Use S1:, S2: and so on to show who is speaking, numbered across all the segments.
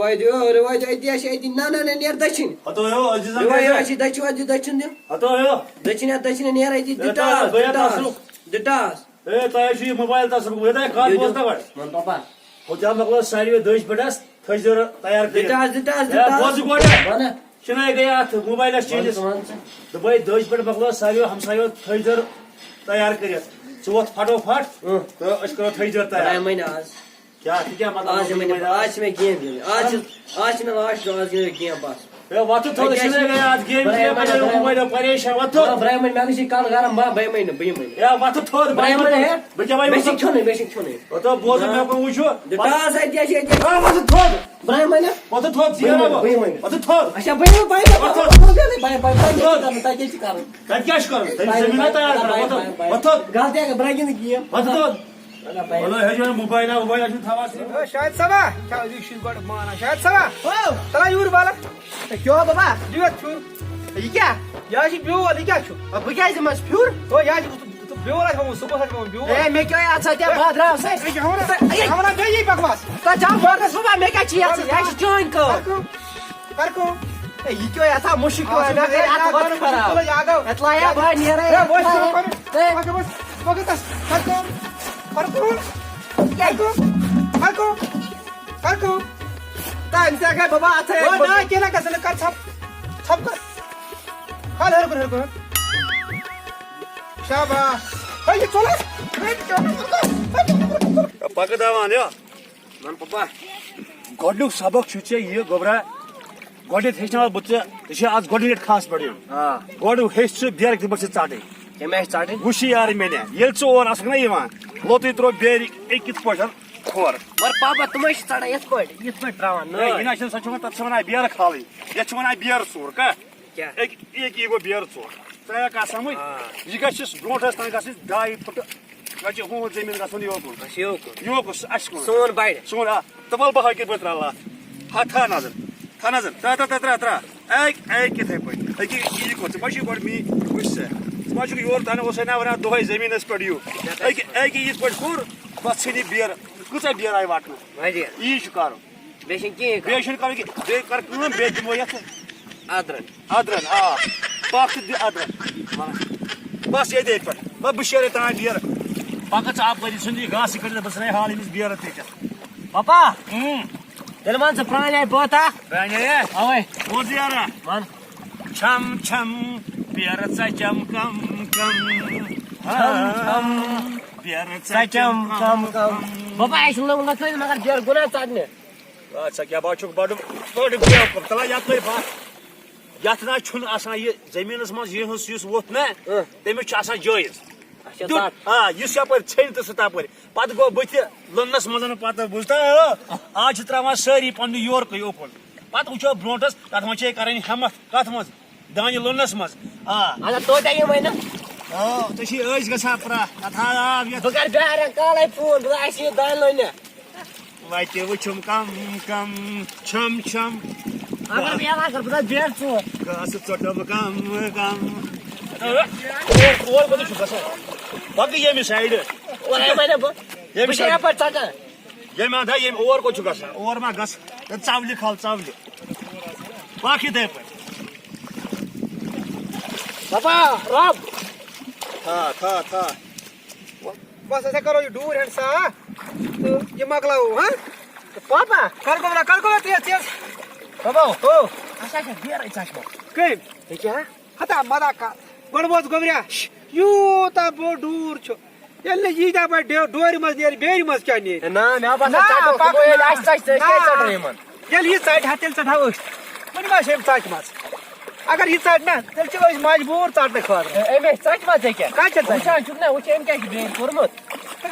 S1: रिवाज नेर दक्षिण दक्षिण दक्षिण नेर दिटास
S2: मोबाइल मन पापा मकलो सारी दश बड़स थजर तैयार गया मोबाइल चेंजिस दपाई दश बड़ मकलो सारी हमसायो थजर तैयार कर फटोफट तो करो थजर तैयार क्या मतलब
S1: आज में गेम आज लास्ट आज गेम बस
S2: वत आज गेम मोबाइल परेशान वत
S1: ब्राह्मण मैं कल गरम बहमन
S2: वत थोद तो बोज मैं वुचो
S1: टास
S2: वत थोद
S1: ब्राह्मण
S2: वत थोद वत थोद
S1: अच्छा
S2: क्या जमीन तैयार वत थोद
S1: गलती ब्राह्मण गेम
S2: वत थोद मोबाइल
S3: शायद सभा माना शायद सभा चला यूर बाला क्यों बाबा दिवत फ्यूर ये क्या या ब्योल क्या
S1: बह क्या फ्यूर
S3: ओ या ब्योल सुबह ब्योल
S1: ए मैं क्या याद सत्या बादरा से
S3: हमरा गई बकवास
S1: तो जाओ बोर्डस बाबा मैं क्या चाहिए या जॉइन कर को ये क्यों ऐसा मुश्किल है ना यार बहुत खराब इतना या भाई नहीं रहे
S3: Karko.
S1: Time से क्या बाबा आते हैं?
S3: वो ना केला कैसे कर छप कर. हाल हर. शाबाश. भाई ये चलो.
S2: पकड़ावान या.
S1: मन पापा.
S2: गोडलुक सबक छुचे ये गोबरा. गोडे हेचना बच्चे ये आज गोडे खास पड़ियो.
S1: हां.
S2: गोडु हेच बियर के बच्चे चाटे.
S1: ये मैच स्टार्ट
S2: गुशी यार मैंने ये चो और असना यवान. लोती त्रो बेरी एक कित पछन. खोर
S1: मर पापा तुम्हें चढ़ा ये पट रावन
S2: नहीं इना छ सचमा तत्समना बियर खाली ये छमना बियर चोर का
S1: क्या
S2: एक वो बियर चोर तया का समय ये गछस ब्रोटस ता गछस 2 फुट गछ हो जमीन गछन योको अशको
S1: सोन बाइड
S2: सोन तबल बहा के बतरा ला था नजर ता एक के थे पय एक ये को पछी बड मी गुस्से पछी योर ताने ओसना वना दोय जमीनस पडियो एक ये पड खोर बछनी बियर कुछ बियर आई वाटना
S1: भाई
S2: ये शुकारो
S1: बेशन कर
S2: के बे कर कम बे दिमो यत
S1: आदरन
S2: हां पाक दि आदरन बस ये देख पर बशेरे ता बियर पाकच आप बरी सुंदी घास कर बस नहीं हाल इस बियर ते
S1: पापा दिलमान से प्राण है बोता
S2: राने
S1: ओए
S2: वो जियारा
S1: मन
S2: छम बियर चा चम कम बियर चा चम कम
S1: बाबा ऐसे लोग ना कोई मगर बियर गुना चाटने
S2: अच्छा क्या बात छुक बड़ बियर को तला यात नहीं बात यात ना छुन आसा ये जमीनस मज ये हुस युस वोत ना तेमे छ आसा जायज हां युस या पर छेन त सता पर पद गो बथ लन्नस मजन पत बुझता आज त्रावा सारी पन योर कय ओपन पत उछो ब्रोटस तत म छे करनी हमत कत मज दानी लन्नस मज हां
S1: अच्छा तो दे मैंने
S2: तो छी एज गसा प्रा कथा
S1: बगर बेर काले फोन आसी दान लने
S2: वाइते वुचुम कम छम
S1: अगर बेला कर बता बेर छो
S2: गास चटम कम और बदु छु गसा बाकी ये मी साइड
S1: और मैंने
S2: ये मी
S1: साइड पर चाटा
S2: ये मा धा ये और को छु गसा और मा गस चावली खाल चावली बाकी दे पर
S1: पापा रब
S2: था
S3: बस ऐसा करो ये दूर हैंड सा तो ये मगलाओ हां
S1: पापा
S3: कर को तेज
S1: बाबा ओ अच्छा बियर चाटो
S3: के
S1: क्या
S3: हता मदा का गणबोज गोबरिया यू ता बो दूर छो यल्ले यीदा बा डोरी मज देर बेरी मज क्या ने
S1: ना मैं बस चाटो को ये लास्ट के चाटो मन
S3: यल ये साइड हातेल चढ़ाओ मनी मा शेम चाट मज अगर ये साइड ना तेल चलो मजबूर चाटने खार
S1: एमे सच बात है क्या
S3: का चलता है
S1: अच्छा चुप ना वो एम क्या की फॉर्मत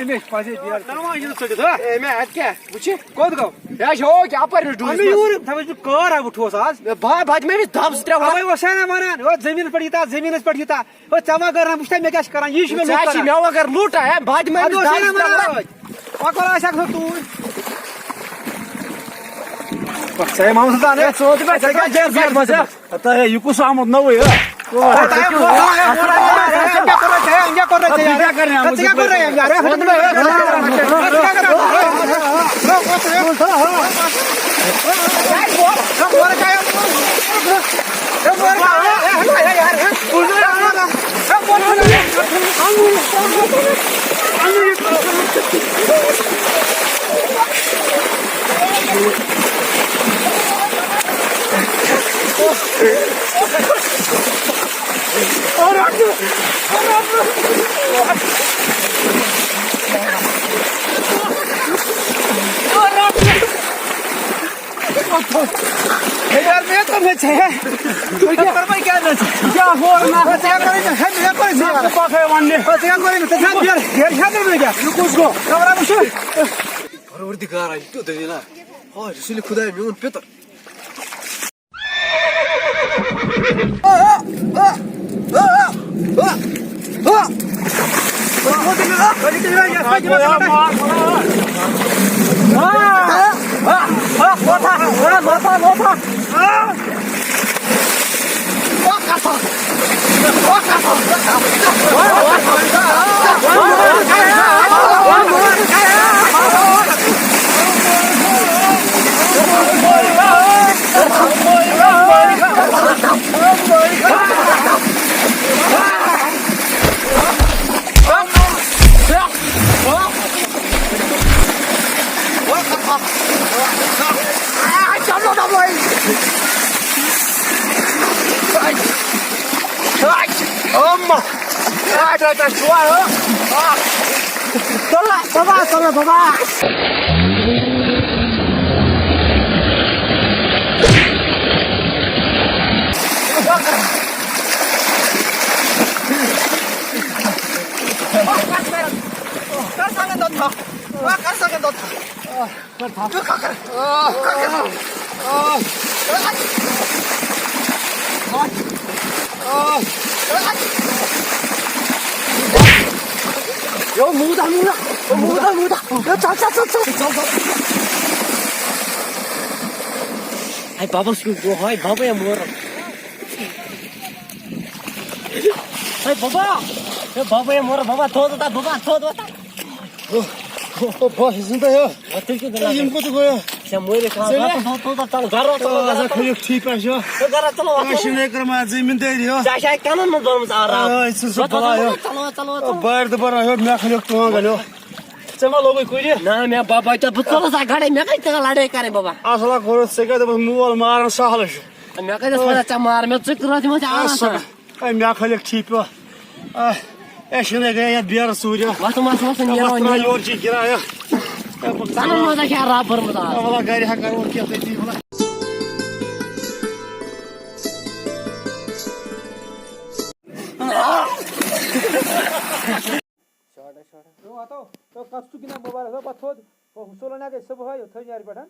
S3: एमे पाजे बियर तनवा ये सके दो एमे हट क्या बुझे कोद गो
S1: या हो क्या पर डू
S3: हमें यूर थवे जो कर आ उठो साज
S1: भाज में भी धाम से
S3: हमें वो सेना माना वो जमीन पड़ीता वो चमा करना मुश्ता में क्या करा यीश में लूट
S1: चाची में अगर लूटा है भाज में भी धाम से
S3: पकड़ आ सकतो तू सही मामला था ने
S1: सोच में क्या जेल से बचा
S2: आता है युकुस आमद न हुए
S3: क्या कर रहे हैं यार यार मैं तो मैं छे तो क्या कर भाई क्या हो ना क्या करे है मैं पर से यार पाखे वन्ने क्या करे तो क्या यार क्या में क्या रुको उसको खबर मुझे परवरदिगार आई तो देना हां रसूल खुदा में पेतर
S1: Ay baba şu hay baba ya mor. Ay baba. Ya baba ya mor baba todo da baba todo da.
S3: boş izinde ya
S1: Otur ki da.
S3: yim kutu koya
S1: Sen moire ka todo da garo
S3: az kıyık tip ya
S1: garo talo.
S3: şimdi ekrema zemin değil ya
S1: Şaşay kanın mı zorumuz ara.
S3: ay sus bala ya
S1: Çalo.
S3: bayırdı bana yok ne kıyık tuğan geliyor Çema logo koyuyor
S1: Na me baba ta butolo sa gade me kai ta lade kare baba.
S3: asla koru sekede bu muval maran sahalış
S1: Me kai da sana chamar me çıkra di mo
S3: asla
S1: ara.
S3: ay ne kıyık tip ya ah eşine gayet bir ara Suriye
S1: Vato mas ni
S3: Bastıra
S1: ro.
S3: yorcu kiraya
S1: Sana mo da kya ra par mo da.
S3: Valla gayri hakar o kıyafet değil valla Yo ato to kastu kina mobile ho pathod ko husolo na ke sab hoy thai yar patan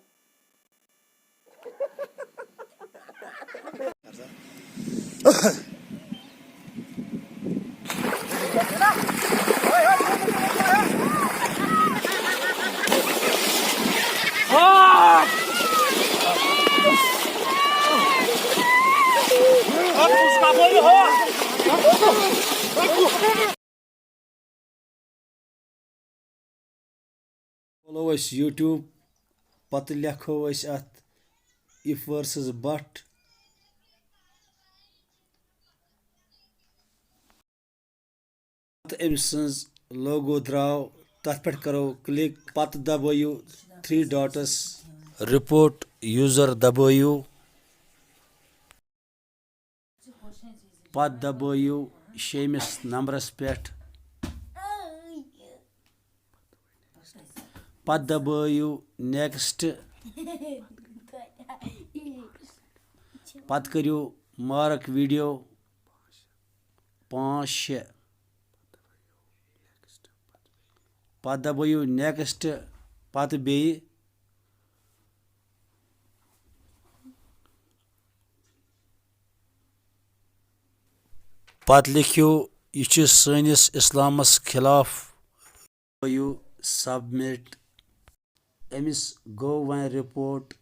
S4: Follow us YouTube पत लिखो अत if versus but अम सज लोगो द्राव तथ पे करो click पत दबो 3 dots report user दबो पत दबो शेमिस नंबरस पे पत दबो नेक्स्ट पत करो मार्क वीडियो 5-6 पत दबो नेक्स्ट पत बे पत लिखियो यह सनिस इस्लामस खिलाफ submit Amish go one report